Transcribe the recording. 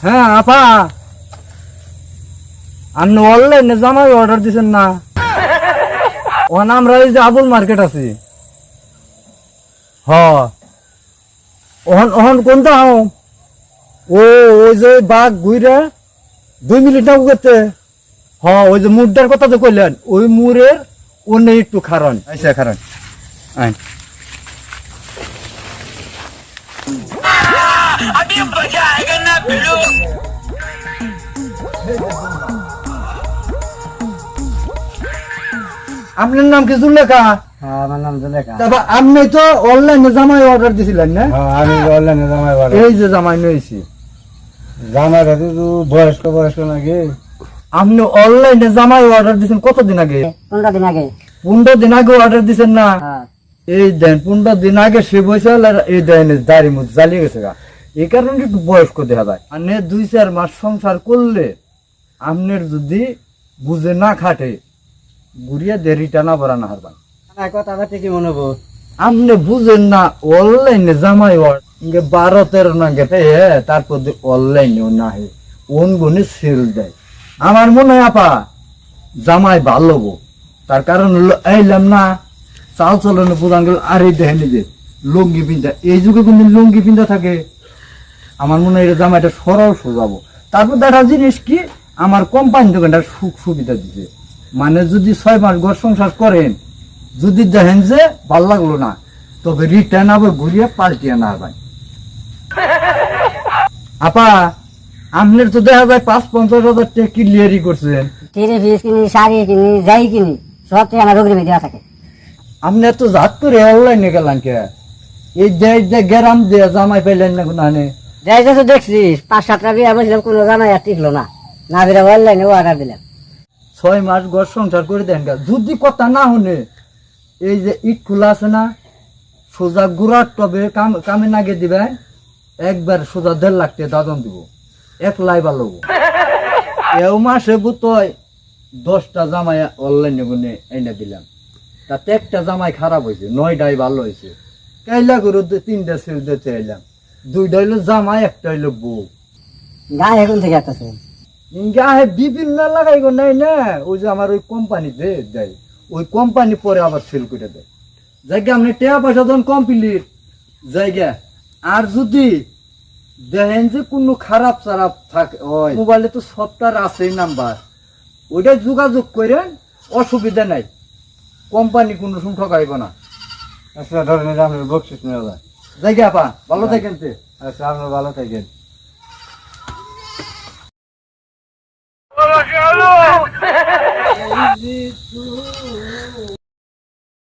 হ্যাঁ আপা, আপনি অনলাইনে জামাই অর্ডার দিচ্ছেন না? ওখানে আমরা এই যে আবুল মার্কেট আছি। ওহন কোনটা ওই যে বাঘ ঘুরে 2 মিনিট না করতে। ওই যে মুড়টার কথা তো কইলেন, ওই মুড়ের অন্য একটু খারণ আচ্ছা খারণ আপনার নাম কি জুলেখা? আমার নাম জুলেখা। তারপর আপনি তো অনলাইনে জামাই অর্ডার দিছিলেন না? আমি অনলাইনে জামাই অর্ডার। এই যে জামাই নিয়েছি, জামাইটা তো বয়স্ক নাকি? আপনি অনলাইনে জামাই অর্ডার দিচ্ছেন কতদিন আগে? 15 দিন আগে। 15 দিন আগে অর্ডার দিচ্ছেন না? এই দেন 15 দিন আগে সে বসে এই দেন দাড়ি মুখ জ্বালিয়ে গেছে গা, এই কারণে একটু বয়স্ক দেখা যায়। আর 2-4 মাস সংসার করলে আপনার যদি বুঝে না খাটে গুড়িয়া দেরিটা না বড়া না হারবান। কথা কি মনে হবো? আপনি বুঝেন না অনলাইনে জামাই 12-13 না গেতে তারপর অনলাইনেও না হে ওন গুনে সেল দেয়। আমার মনে হয় আপা জামাই ভালো গো, তার কারণ হলো এইলাম না চাল চলনে প্রধান গেল। আর এই দেখেন যে লুঙ্গি পিন্ধা, এই যুগে কোন লুঙ্গি পিন্ধা থাকে? আমার মনে হয় জামাইটা সরল সোজাবো। তারপর দেখা জিনিস কি, আমার কোম্পানি দোকানটা সুখ সুবিধা দিছে, মানে যদি 6 মাস ঘর সংসার করেন, যদি দেখেন যে ভাল লাগলো না, তবে রিটার্ন আবার ঘুরিয়ে পাল্টিয়ে না ভাই। আপা আপনার তো দেখা যায় 5-50 হাজার টাকা ক্লিয়ারই করছেন। তিরি ফিস কিনি, শাড়ি কিনি, যাই কিনি, সব থেকে আমার রোগী দেওয়া থাকে। আপনি এত জাত করে অনলাইনে গেলেন কে? এই যে গ্রাম দিয়ে জামাই পাইলেন না কোন আনে? যাই তো দেখছিস 5-7টা বিয়ে বসলাম, কোনো জামাই আর টিকলো না, না বেরা অনলাইনে অর্ডার দিলাম। 6 মাস ঘর সংসার করে দেন গা, যদি কথা না শুনে এই যে ইট খোলা আছে না, সোজা গুড়ার টবে কামে নাগে দিবেন, একবার সোজা 1.5 লাখ টাকা দাদন দিব, একলাই ভালো। এও মাসে বুতয় 10টা জামাই অনলাইনে গুনে এনে দিলাম, তাতে একটা জামাই খারাপ হয়েছে, 9টাই ভালো হয়েছে। কাইলা করে 3টা সেল দিতে এলাম, 2টা হইলো জামাই, একটা হইলো বউ। গায়ে এখন থেকে একটা গায়ে বিভিন্ন লাগাই গো নাই না, ওই যে আমার ওই কোম্পানিতে দেয়, ওই কোম্পানি পরে আবার সেল করে দেয়। জায়গা আপনি টাকা পয়সা যখন কমপ্লিট জায়গা। আর যদি দেখেন যে কোনো খারাপ চারাপ থাকে, মোবাইলে তো সফটওয়্যার আছেই নাম্বার, ওইটা যোগাযোগ করেন, অসুবিধা নাই, কোম্পানি কোনো সময় ঠকাইব না। আচ্ছা ধরেন আপনার বকশিস নেওয়া যায়। জায়গা আপা ভালো থাকেন। আচ্ছা আপনার ভালো থাকেন।